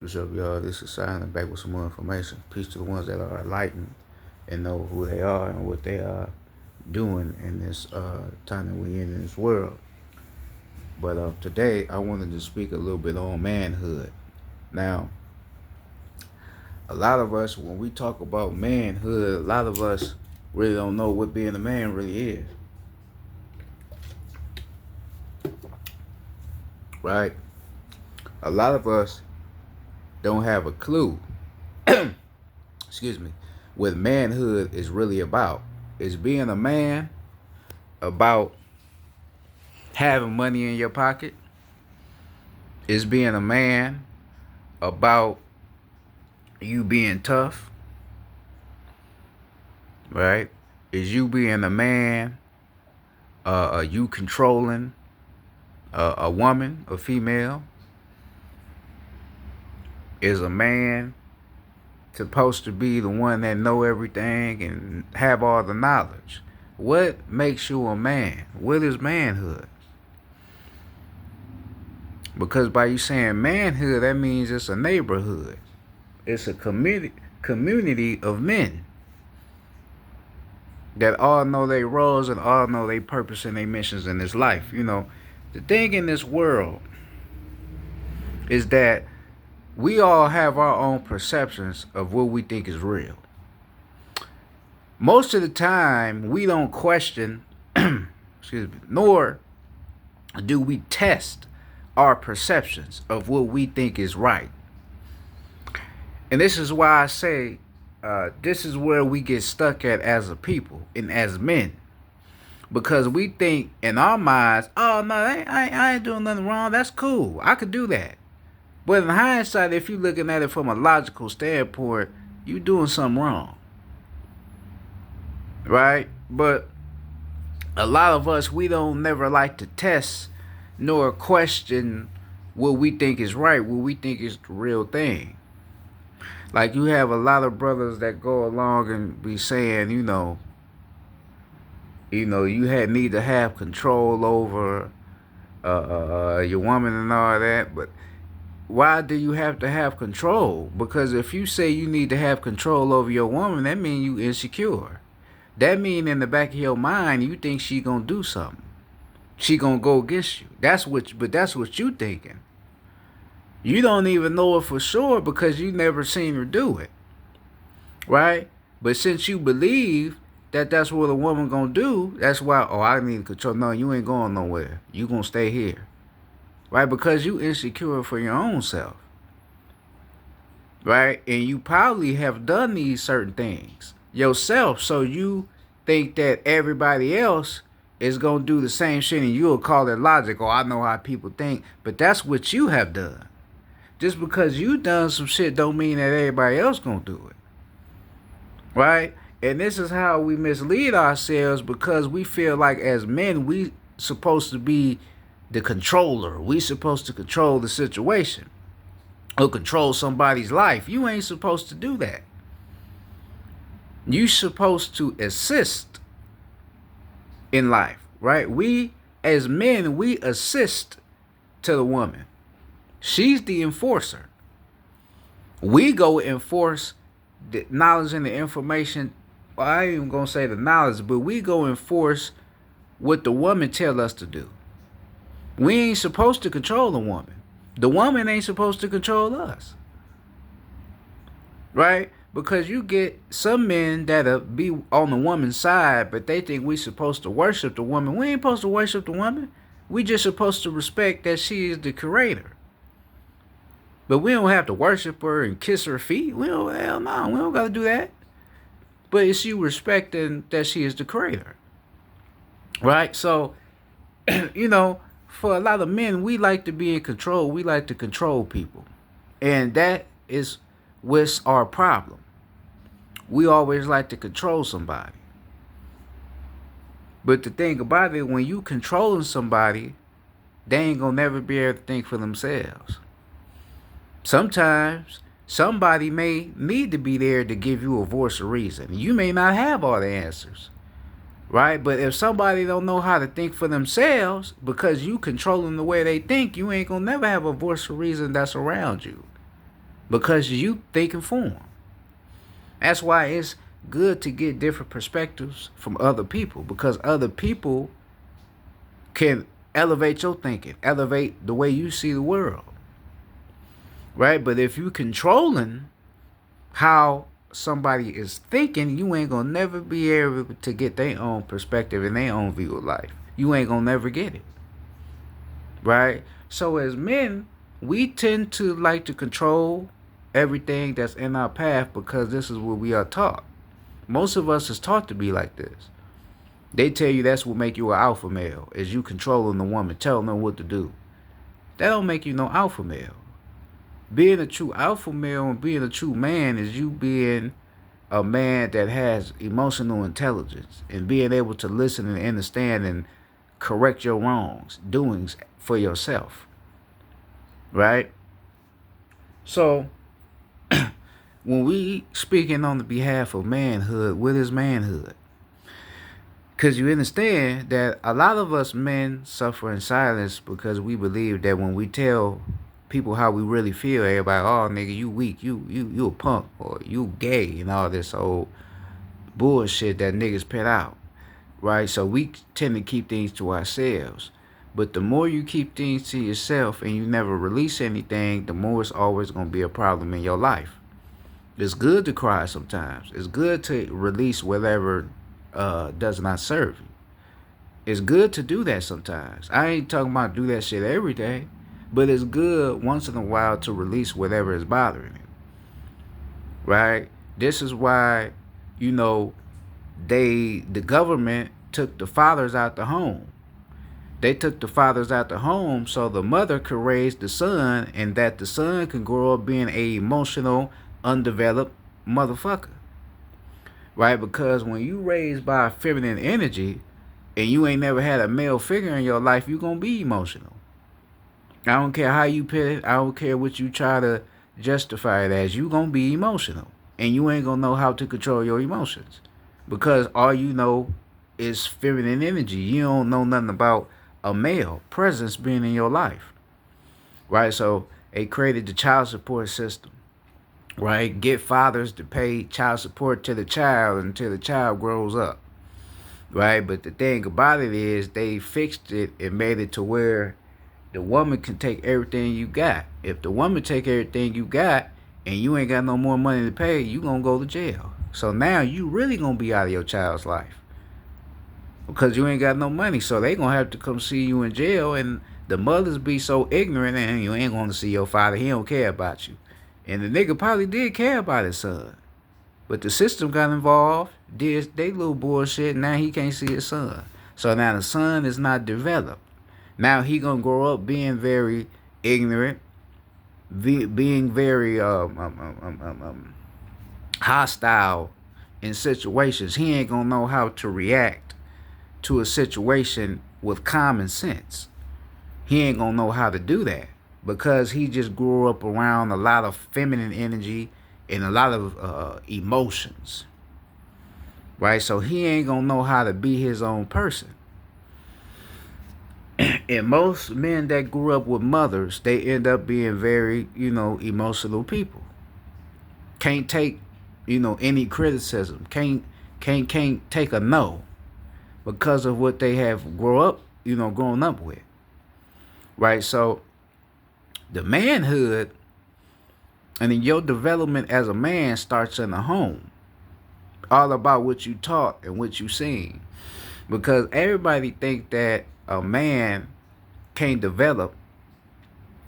What's up, y'all? This is Silent back with some more information. Peace to the ones that are enlightened and know who they are and what they are doing in this time that we in this world. But today, I wanted to speak a little bit on manhood. Now, a lot of us, when we talk about manhood, a lot of us really don't know what being a man really is, right? A lot of us don't have a clue. Excuse me. What manhood is really about. Is being a man about having money in your pocket? Is being a man about you being tough? Right? Is you being a man, you controlling a woman, a female? Is a man supposed to be the one that know everything and have all the knowledge? What makes you a man? What is manhood? Because by you saying manhood, that means it's a neighborhood. It's a community of men that all know their roles and all know their purpose and their missions in this life. The thing in this world is that we all have our own perceptions of what we think is real. Most of the time, we don't question, excuse me, nor do we test our perceptions of what we think is right. And this is why I say this is where we get stuck at as a people and as men. Because we think in our minds, oh, no, I ain't doing nothing wrong. That's cool. I could do that. But in hindsight, if you're looking at it from a logical standpoint, you're doing something wrong. Right? But a lot of us, we don't never like to test nor question what we think is right, what we think is the real thing. Like you have a lot of brothers that go along and be saying, you need to have control over your woman and all that. But why do you have to have control? Because if you say you need to have control over your woman, that means you insecure. That means in the back of your mind, you think she gonna do something. She gonna go against you. That's what you thinking. You don't even know it for sure because you never seen her do it, right? But since you believe that that's what a woman gonna do, that's why. Oh, I need control. No, you ain't going nowhere. You gonna stay here, right? Because you insecure for your own self, right? And you probably have done these certain things yourself, so you think that everybody else is gonna do the same shit, and you'll call it logic. Oh, I know how people think, but that's what you have done. Just because you done some shit don't mean that everybody else gonna do it. Right? And this is how we mislead ourselves because we feel like as men we supposed to be the controller. We supposed to control the situation or control somebody's life. You ain't supposed to do that. You supposed to assist in life, right? We as men, we assist to the woman. She's the enforcer. We go enforce the knowledge and the information. Well, I ain't even gonna say the knowledge, but we go enforce what the woman tell us to do. We ain't supposed to control the woman. The woman ain't supposed to control us. Right? Because you get some men that'll be on the woman's side, but they think we supposed to worship the woman. We ain't supposed to worship the woman. We just supposed to respect that she is the creator. But we don't have to worship her and kiss her feet. Hell no, we don't got to do that. But it's you respecting that she is the creator. Right? So, for a lot of men, we like to be in control. We like to control people. And that is what's our problem. We always like to control somebody. But the thing about it, when you controlling somebody, they ain't going to never be able to think for themselves. Sometimes somebody may need to be there to give you a voice of reason. You may not have all the answers, right? But if somebody don't know how to think for themselves because you controlling the way they think, you ain't gonna never have a voice of reason that's around you. because you thinking for them. That's why it's good to get different perspectives from other people, because other people can elevate your thinking, elevate the way you see the world, right? But if you controlling how somebody is thinking, you ain't gonna never be able to get their own perspective and their own view of life. You ain't gonna never get it, right? So as men, we tend to like to control everything that's in our path because this is what we are taught. Most of us is taught to be like this. They tell you that's what make you an alpha male, is you controlling the woman, telling her what to do. That don't make you no alpha male. Being a true alpha male and being a true man is you being a man that has emotional intelligence and being able to listen and understand and correct your wrongs, doings for yourself. Right? So, when we speaking on the behalf of manhood, what is manhood? Because you understand that a lot of us men suffer in silence because we believe that when we tell people how we really feel, everybody, oh nigga, you weak, you a punk, or you gay, and all this old bullshit that niggas put out, right? So we tend to keep things to ourselves. But the more you keep things to yourself and you never release anything, the more it's always going to be a problem in your life. It's good to cry sometimes. It's good to release whatever does not serve you. It's good to do that sometimes. I ain't talking about do that shit every day, but it's good once in a while to release whatever is bothering you. Right? This is why, the government took the fathers out the home. They took the fathers out the home so the mother could raise the son and that the son could grow up being a emotional, undeveloped motherfucker. Right? Because when you raised by feminine energy and you ain't never had a male figure in your life, you're going to be emotional. I don't care how you put it. I don't care what you try to justify it as. You're going to be emotional. And you ain't going to know how to control your emotions. Because all you know is feminine energy. You don't know nothing about a male presence being in your life. Right? So they created the child support system. Right? Get fathers to pay child support to the child until the child grows up. Right? But the thing about it is they fixed it and made it to where the woman can take everything you got. If the woman take everything you got and you ain't got no more money to pay, you gonna go to jail. So now you really gonna be out of your child's life because you ain't got no money. So they gonna have to come see you in jail, and the mothers be so ignorant and you ain't gonna see your father. He don't care about you. And the nigga probably did care about his son. But the system got involved, did they little bullshit, now he can't see his son. So now the son is not developed. Now he gonna grow up being very ignorant, being very hostile in situations. He ain't gonna know how to react to a situation with common sense. He ain't gonna know how to do that because he just grew up around a lot of feminine energy and a lot of emotions, right? So he ain't gonna know how to be his own person. And most men that grew up with mothers, they end up being very, emotional people. Can't take, any criticism. Can't take a no because of what they have grown up with. Right? So the manhood and then your development as a man starts in the home. All about what you taught and what you seen. Because everybody think that a man can't develop,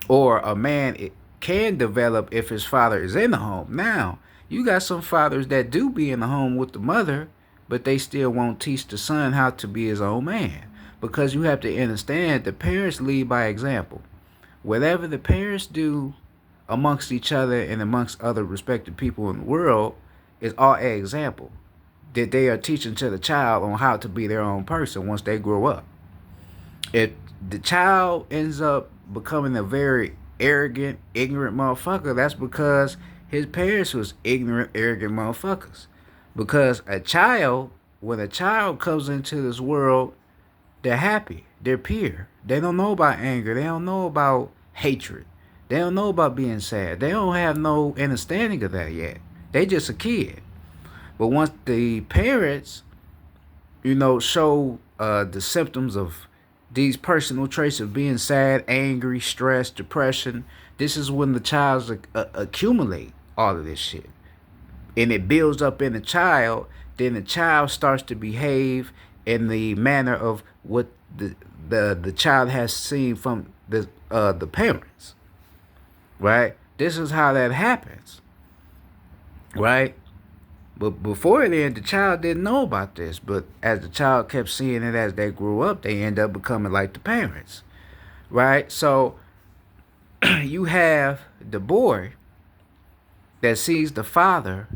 or a man can develop if his father is in the home. Now, you got some fathers that do be in the home with the mother, but they still won't teach the son how to be his own man. Because you have to understand the parents lead by example. Whatever the parents do amongst each other and amongst other respected people in the world is all an example that they are teaching to the child on how to be their own person once they grow up. If the child ends up becoming a very arrogant, ignorant motherfucker, that's because his parents was ignorant, arrogant motherfuckers. Because when a child comes into this world, they're happy, they're pure. They don't know about anger, they don't know about hatred. They don't know about being sad. They don't have no understanding of that yet. They just a kid. But once the parents, show the symptoms of these personal traits of being sad, angry, stressed, depression, this is when the child accumulate all of this shit. And it builds up in the child, then the child starts to behave in the manner of what the child has seen from the parents. Right? This is how that happens. Right? But before then, the child didn't know about this. But as the child kept seeing it as they grew up, they end up becoming like the parents. Right? So you have the boy that sees the father,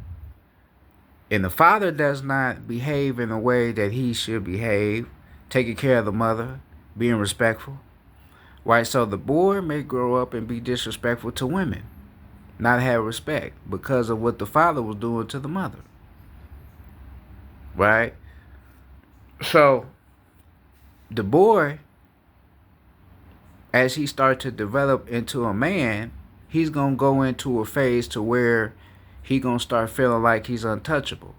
and the father does not behave in a way that he should behave, taking care of the mother, being respectful. Right? So the boy may grow up and be disrespectful to women, not have respect because of what the father was doing to the mother. Right? So the boy, as he starts to develop into a man, he's going to go into a phase to where he going to start feeling like he's untouchable.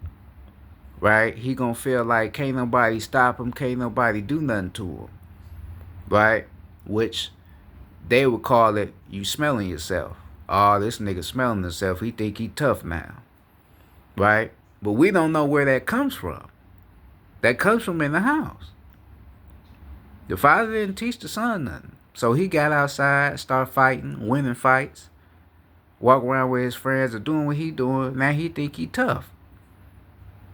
Right? He going to feel like can't nobody stop him, can't nobody do nothing to him. Right? Which they would call it, you smelling yourself. Oh, this nigga smelling himself. He think he tough now. Right? But we don't know where that comes from. That comes from in the house. The father didn't teach the son nothing. So he got outside, start fighting, winning fights, walk around with his friends or doing what he doing. Now he think he tough.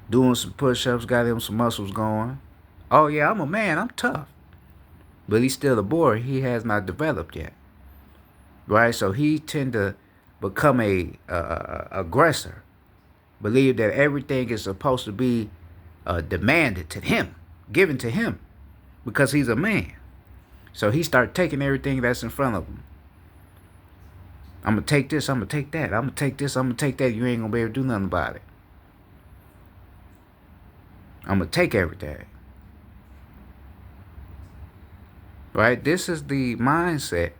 Doing some push-ups, got him some muscles going. Oh yeah, I'm a man, I'm tough. But he's still a boy. He has not developed yet. Right? So he tend to become a aggressor. Believe that everything is supposed to be demanded to him, given to him, because he's a man. So he start taking everything that's in front of him. I'm going to take this, I'm going to take that. I'm going to take this, I'm going to take that. You ain't going to be able to do nothing about it. I'm going to take everything. Right? This is the mindset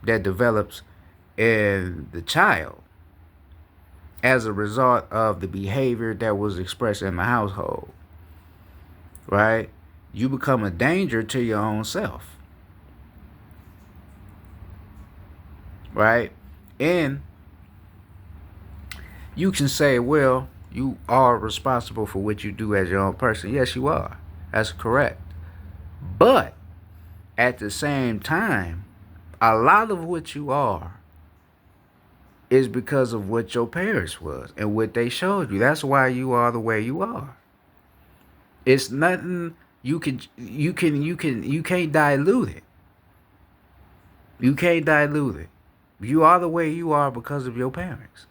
that develops in the child as a result of the behavior that was expressed in the household. Right? You become a danger to your own self. Right? And you can say, well, you are responsible for what you do as your own person. Yes, you are. That's correct. But at the same time, a lot of what you are is because of what your parents was and what they showed you. That's why you are the way you are. It's nothing you can't dilute it. You can't dilute it. You are the way you are because of your parents.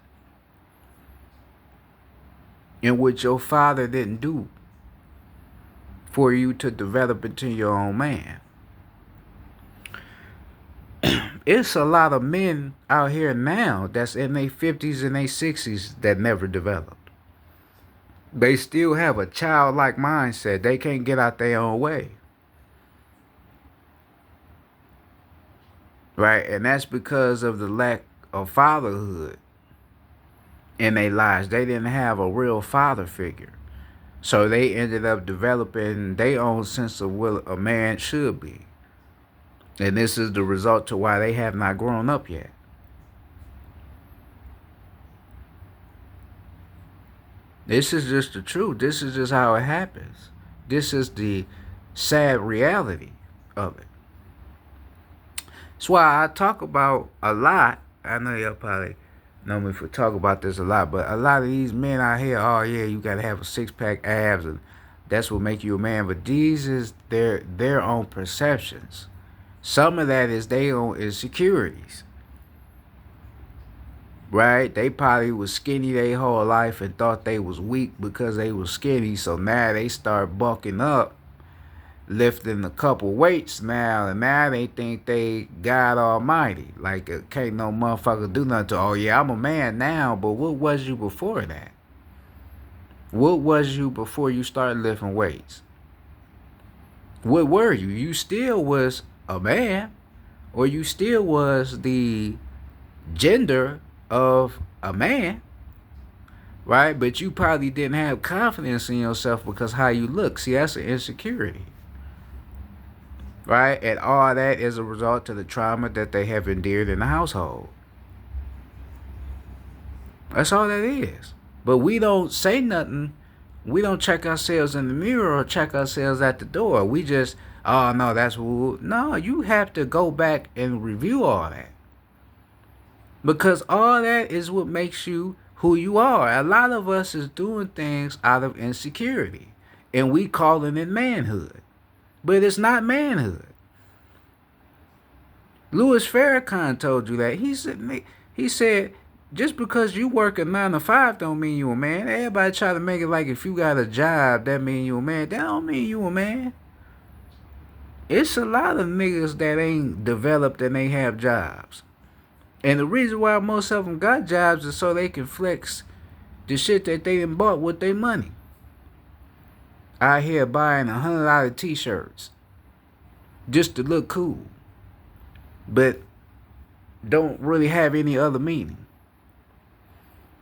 And what your father didn't do for you to develop into your own man. It's a lot of men out here now that's in their 50s and their 60s that never developed. They still have a childlike mindset. They can't get out their own way. Right? And that's because of the lack of fatherhood in their lives. They didn't have a real father figure. So they ended up developing their own sense of what a man should be. And this is the result to why they have not grown up yet. This is just the truth. This is just how it happens. This is the sad reality of it. That's why I talk about a lot. I know y'all probably know me for talk about this a lot, but a lot of these men out here, oh yeah, you gotta have a 6-pack abs and that's what make you a man. But these is their own perceptions. Some of that is their own insecurities. Right? They probably was skinny their whole life and thought they was weak because they was skinny. So now they start bulking up, lifting a couple weights now, and now they think they God Almighty. Like, can't no motherfucker do nothing to, oh yeah, I'm a man now, but what was you before that? What was you before you started lifting weights? What were you? You still was a man, or you still was the gender of a man, right? But you probably didn't have confidence in yourself because how you look. See, that's an insecurity, right? And all that is a result of the trauma that they have endured in the household. That's all that is. But we don't say nothing. We don't check ourselves in the mirror or check ourselves at the door. We just, oh no, that's what. No, you have to go back and review all that. Because all that is what makes you who you are. A lot of us is doing things out of insecurity. And we calling it manhood. But it's not manhood. Louis Farrakhan told you that. He said, just because you work a 9 to 5 don't mean you a man. Everybody try to make it like if you got a job, that mean you a man. That don't mean you a man. It's a lot of niggas that ain't developed and they have jobs. And the reason why most of them got jobs is so they can flex the shit that they done bought with their money. Out here buying $100 t-shirts just to look cool, but don't really have any other meaning.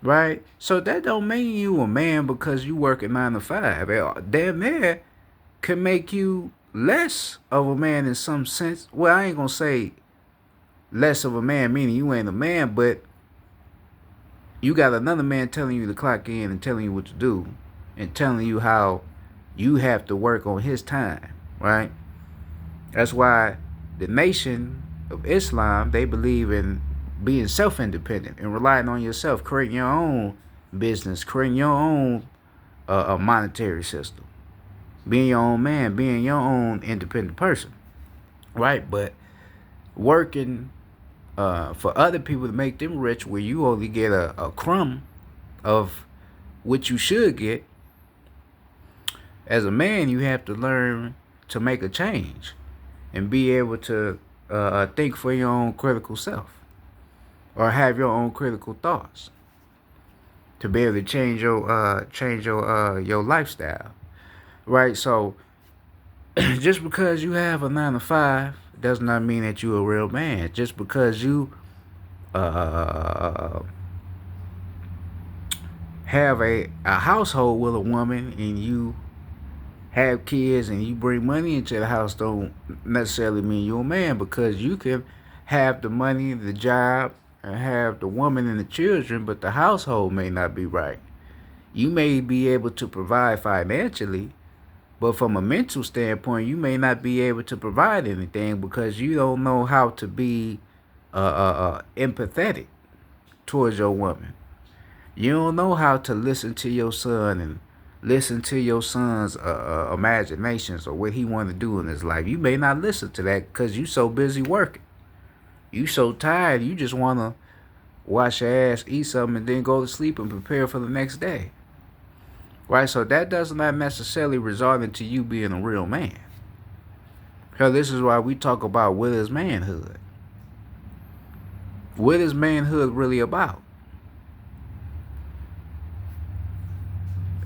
Right? So that don't mean you a man because you work at 9 to 5. It damn near can make you less of a man in some sense. Well, I ain't gonna say less of a man, meaning you ain't a man, but you got another man telling you to clock in and telling you what to do and telling you how you have to work on his time, right? That's why the Nation of Islam, they believe in being self-independent and relying on yourself, creating your own business, creating your own a monetary system, being your own man, being your own independent person, right? But working for other people to make them rich where you only get a crumb of what you should get, as a man, you have to learn to make a change and be able to think for your own critical self or have your own critical thoughts to be able to change your lifestyle, right? So just because you have a 9 to 5 does not mean that you're a real man. Just because you have a household with a woman and you have kids and you bring money into the house don't necessarily mean you're a man, because you can have the money, the job, and have the woman and the children, but the household may not be right. You may be able to provide financially, but from a mental standpoint, you may not be able to provide anything because you don't know how to be empathetic towards your woman. You don't know how to listen to your son and listen to your son's imaginations or what he want to do in his life. You may not listen to that because you so busy working. You so tired, you just want to wash your ass, eat something, and then go to sleep and prepare for the next day. Right? So that does not necessarily result into you being a real man. Because this is why we talk about what is manhood. What is manhood really about?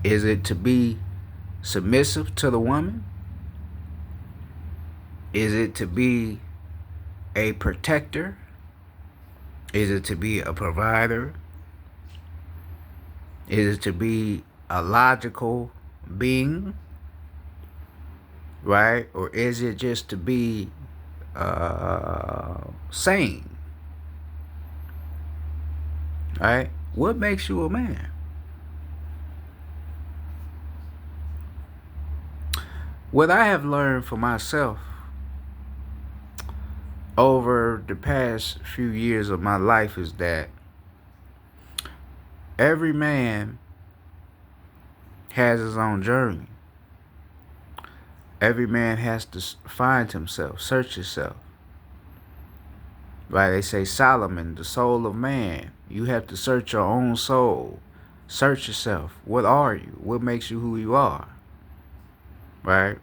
Is it to be submissive to the woman? Is it to be a protector? Is it to be a provider? Is it to be a logical being? Right? Or is it just to be sane? Right? What makes you a man? What I have learned for myself over the past few years of my life is that every man has his own journey. Every man has to find himself, search himself. Right? They say Solomon, the soul of man. You have to search your own soul. Search yourself. What are you? What makes you who you are? Right?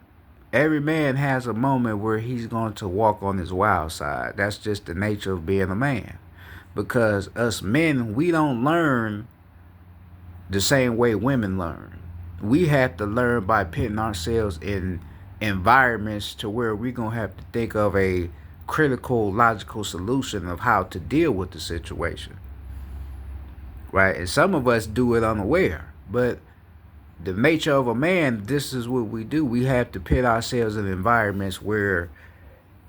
Every man has a moment where he's going to walk on his wild side. That's just the nature of being a man. Because us men, we don't learn the same way women learn. We have to learn by putting ourselves in environments to where we're going to have to think of a critical, logical solution of how to deal with the situation, right? And some of us do it unaware, but the nature of a man, this is what we do. We have to put ourselves in environments where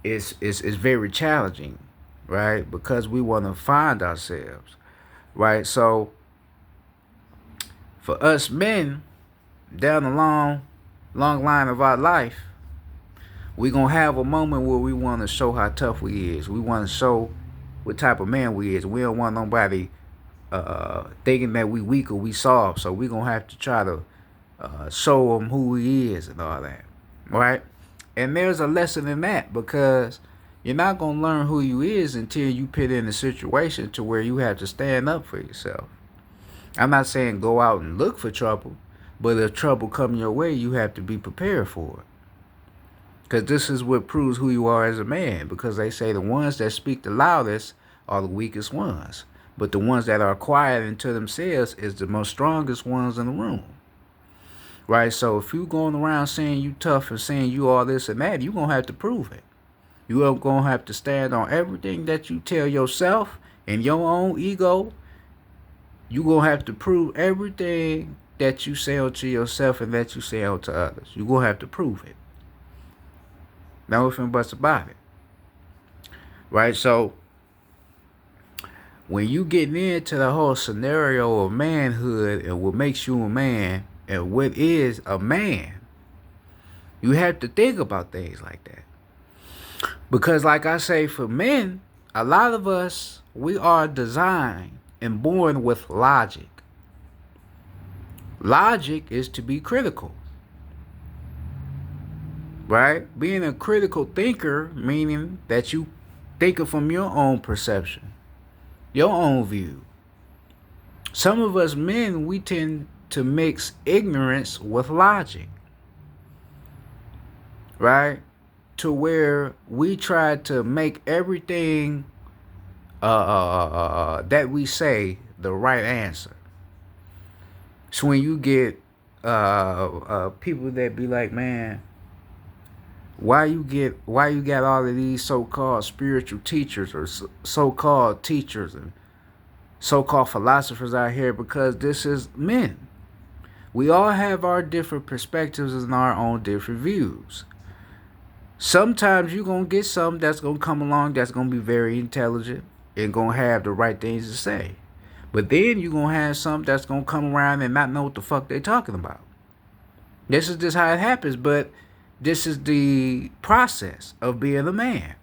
it's very challenging, right? Because we want to find ourselves, right? So for us men, down the long line of our life, we gonna have a moment where we want to show how tough we is. We want to show what type of man we is. We don't want nobody thinking that we weak or we soft. So we gonna have to try to show them who he is and all that, right? And there's a lesson in that, because you're not gonna learn who you is until you put in a situation to where you have to stand up for yourself. I'm not saying go out and look for trouble, but if trouble come your way, you have to be prepared for it. Because this is what proves who you are as a man. Because they say the ones that speak the loudest are the weakest ones. But the ones that are quiet into themselves is the most strongest ones in the room. Right? So if you going around saying you tough and saying you all this and that, you're going to have to prove it. You're going to have to stand on everything that you tell yourself and your own ego. You're going to have to prove everything that you say to yourself and that you say to others. You're going to have to prove it. No ifs and buts about it. Right? So when you get into the whole scenario of manhood and what makes you a man and what is a man, you have to think about things like that. Because like I say, for men, a lot of us, we are designed and born with logic. Logic is to be critical. Right? Being a critical thinker, meaning that you think from your own perception, your own view. Some of us men, we tend to mix ignorance with logic. Right? To where we try to make everything that we say the right answer. So when you get people that be like, man, why you got all of these so-called spiritual teachers or so-called teachers and so-called philosophers out here? Because this is men. We all have our different perspectives and our own different views. Sometimes you're going to get something that's going to come along that's going to be very intelligent and going to have the right things to say. But then you're going to have something that's going to come around and not know what the fuck they're talking about. This is just how it happens, but this is the process of being a man.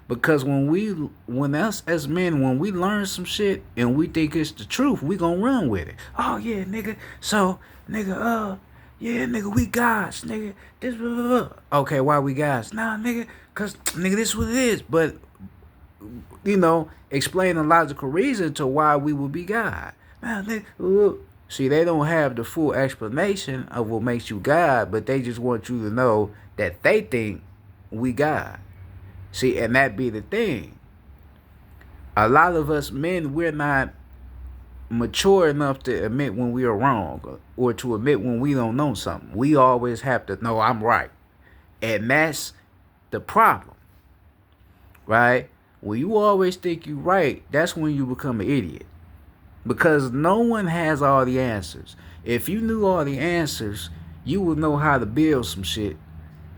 Because when us as men, when we learn some shit and we think it's the truth, we gonna run with it. Oh yeah, nigga. So, nigga, yeah, nigga, we gods, nigga. This, blah, blah, blah. Okay, why we gods? Nah, nigga, cause nigga, this is what it is. But explain a logical reason to why we would be God. Nah, nigga, see, they don't have the full explanation of what makes you God, but they just want you to know that they think we God. See, and that be the thing. A lot of us men, we're not mature enough to admit when we are wrong or to admit when we don't know something. We always have to know I'm right. And that's the problem. Right? When you always think you're right, that's when you become an idiot. Because no one has all the answers. If you knew all the answers, you would know how to build some shit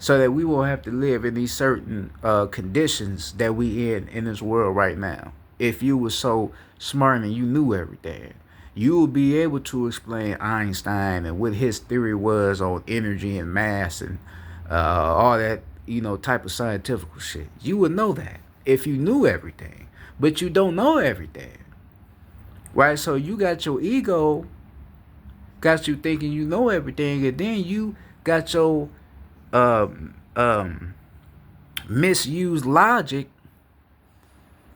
so that we won't have to live in these certain conditions that we in this world right now. If you were so smart and you knew everything, you would be able to explain Einstein and what his theory was on energy and mass and all that, type of scientific shit. You would know that if you knew everything, but you don't know everything. Right? So you got your ego, got you thinking you know everything, and then you got your misused logic,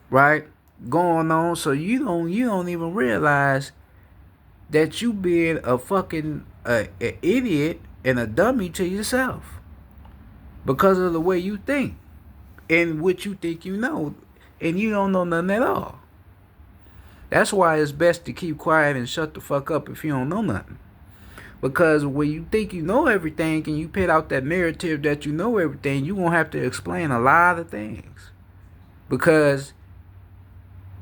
right, going on, so you don't even realize that you being a fucking an idiot and a dummy to yourself because of the way you think and what you think you know, and you don't know nothing at all. That's why it's best to keep quiet and shut the fuck up if you don't know nothing. Because when you think you know everything and you put out that narrative that you know everything, you're going to have to explain a lot of things. Because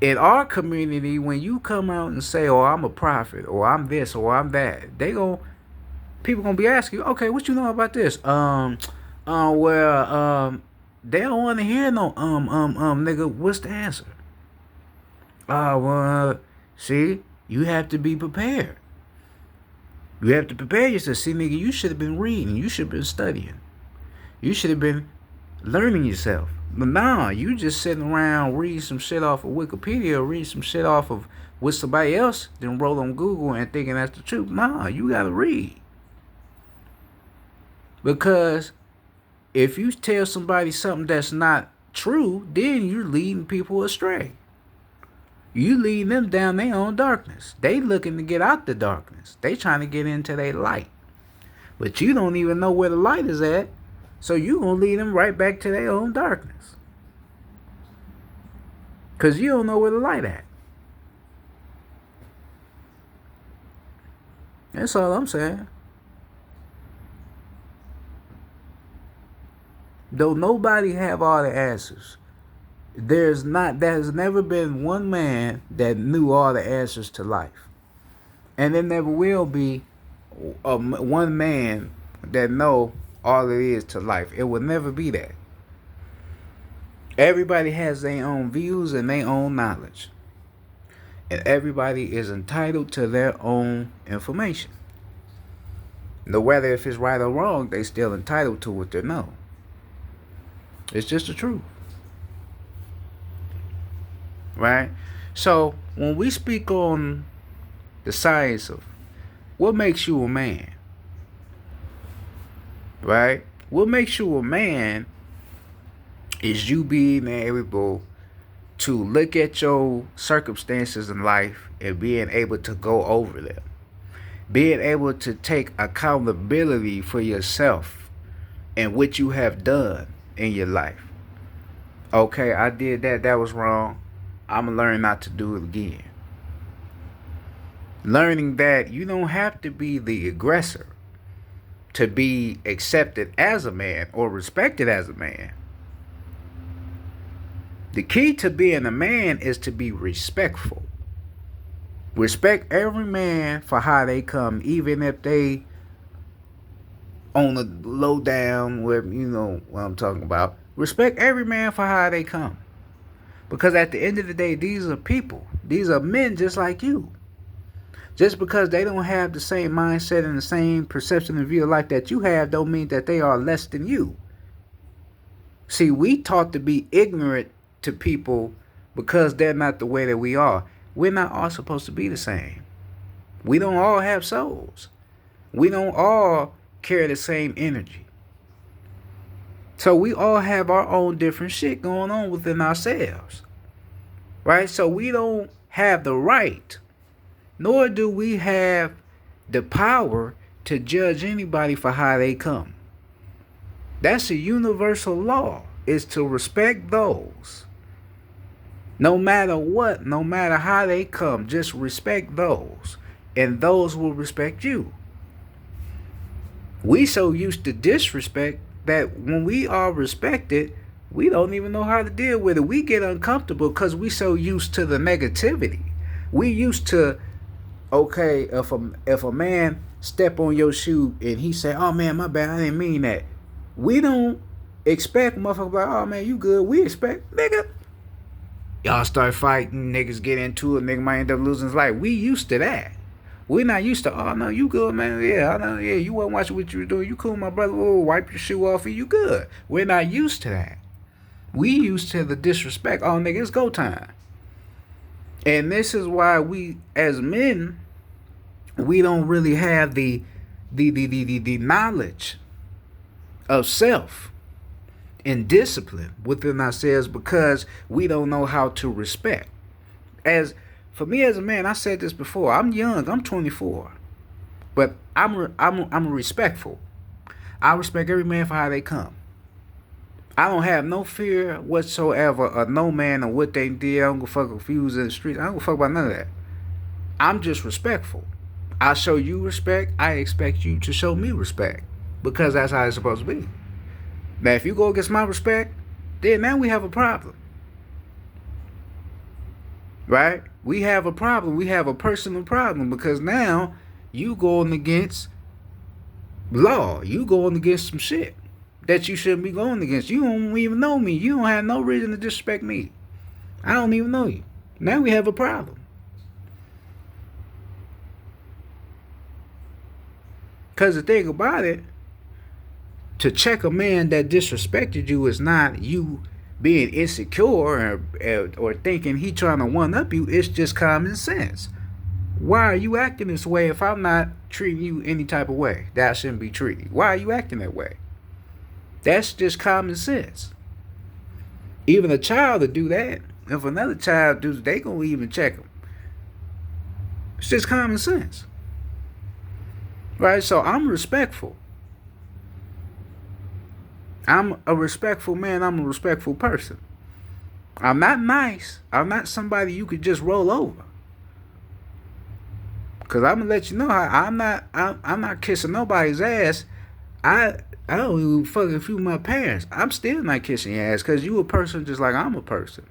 in our community, when you come out and say, "Oh, I'm a prophet," or "I'm this," or "I'm that," people gonna be asking you, "Okay, what you know about this?" Well, they don't want to hear no nigga. What's the answer? Well, see, you have to be prepared. You have to prepare yourself. See, nigga, you should have been reading. You should have been studying. You should have been learning yourself. But nah, you just sitting around reading some shit off of Wikipedia or reading some shit off of what somebody else then wrote on Google and thinking that's the truth. Nah, you gotta read. Because if you tell somebody something that's not true, then you're leading people astray. You leading them down their own darkness. They looking to get out the darkness. They trying to get into their light. But you don't even know where the light is at. So you going to lead them right back to their own darkness. Because you don't know where the light at. That's all I'm saying. Though nobody have all the answers, there's never been one man that knew all the answers to life. And there never will be one man that know all it is to life. It will never be that. Everybody has their own views and their own knowledge. And everybody is entitled to their own information. No matter if it's right or wrong, they still entitled to what they know. It's just the truth. Right? So when we speak on the science of what makes you a man, right? What makes you a man is you being able to look at your circumstances in life and being able to go over them. Being able to take accountability for yourself and what you have done in your life. Okay, I did that. That was wrong. I'm going to learn not to do it again. Learning that you don't have to be the aggressor to be accepted as a man or respected as a man. The key to being a man is to be respectful. Respect every man for how they come, even if they on the low down, where you know what I'm talking about. Respect every man for how they come. Because at the end of the day, these are people. These are men just like you. Just because they don't have the same mindset and the same perception and view of life that you have don't mean that they are less than you. See, we taught to be ignorant to people because they're not the way that we are. We're not all supposed to be the same. We don't all have souls. We don't all carry the same energy. So we all have our own different shit going on within ourselves. Right? So we don't have the right, nor do we have the power to judge anybody for how they come. That's a universal law, is to respect those. No matter what, no matter how they come, just respect those. And those will respect you. We so used to disrespect that when we are respected, we don't even know how to deal with it. We get uncomfortable because we so used to the negativity. We used to, okay, if a man step on your shoe and he say, "Oh man, my bad, I didn't mean that." We don't expect motherfucker like, "Oh man, you good." We expect, nigga, y'all start fighting, niggas get into it, nigga might end up losing his life. We used to that. We're not used to, "Oh no, you good, man. Yeah, I know, yeah, you wasn't watching what you were doing. You cool, my brother. Oh, wipe your shoe off and you good." We're not used to that. We used to the disrespect. "Oh nigga, it's go time." And this is why we as men, we don't really have the knowledge of self and discipline within ourselves because we don't know how to respect. As for me as a man, I said this before. I'm young. I'm 24, but I'm respectful. I respect every man for how they come. I don't have no fear whatsoever of no man or what they did. I don't go fuck confused in the streets. I don't go fuck about none of that. I'm just respectful. I show you respect. I expect you to show me respect because that's how it's supposed to be. Now, if you go against my respect, then now we have a problem. right? We have a problem. We have a personal problem because now you going against law. You going against some shit that you shouldn't be going against. You don't even know me. You don't have no reason to disrespect me. I don't even know you. Now we have a problem. Because the thing about it, to check a man that disrespected you is not you being insecure or thinking he trying to one up you. It's just common sense. Why are you acting this way if I'm not treating you any type of way that I shouldn't be treated? Why are you acting that way? That's just common sense. Even a child to do that. If another child does, they gonna even check him. It's just common sense, right? So I'm respectful. I'm a respectful man. I'm a respectful person. I'm not nice. I'm not somebody you could just roll over. Cause I'm gonna let you know I'm not kissing nobody's ass. I I don't even fucking few my parents. I'm still not kissing your ass because you a person just like I'm a person.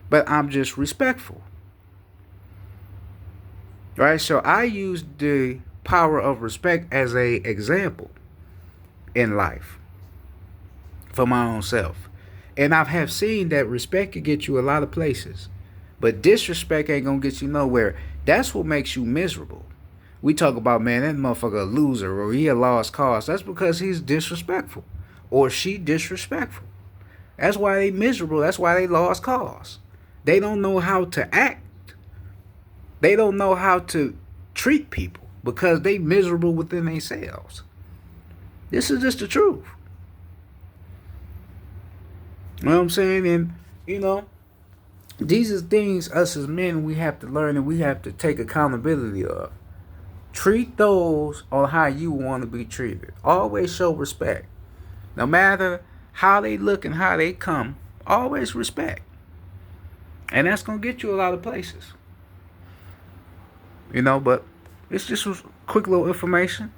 But I'm just respectful. Right? So I use the power of respect as a example in life for my own self. And I have seen that respect can get you a lot of places. But disrespect ain't gonna get you nowhere. That's what makes you miserable. We talk about, man, that motherfucker a loser or he a lost cause. That's because he's disrespectful. Or she disrespectful. That's why they miserable. That's why they lost cause. They don't know how to act. They don't know how to treat people because they miserable within themselves. This is just the truth. You know what I'm saying? And, you know, these are things us as men we have to learn and we have to take accountability of. Treat those on how you want to be treated. Always show respect. No matter how they look and how they come, always respect. And that's going to get you a lot of places. You know, but it's just a quick little information.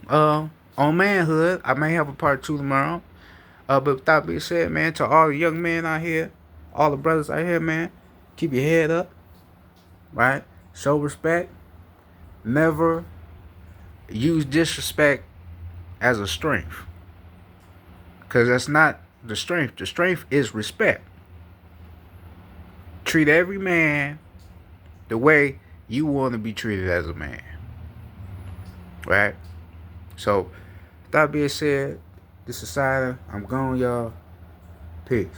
On manhood, I may have a part 2 tomorrow. But with that being said, man, to all the young men out here, all the brothers out here, man, keep your head up, right? Show respect. Never use disrespect as a strength. Because that's not the strength. The strength is respect. Treat every man the way you want to be treated as a man. Right? So, that being said, this is Sider. I'm gone, y'all. Peace.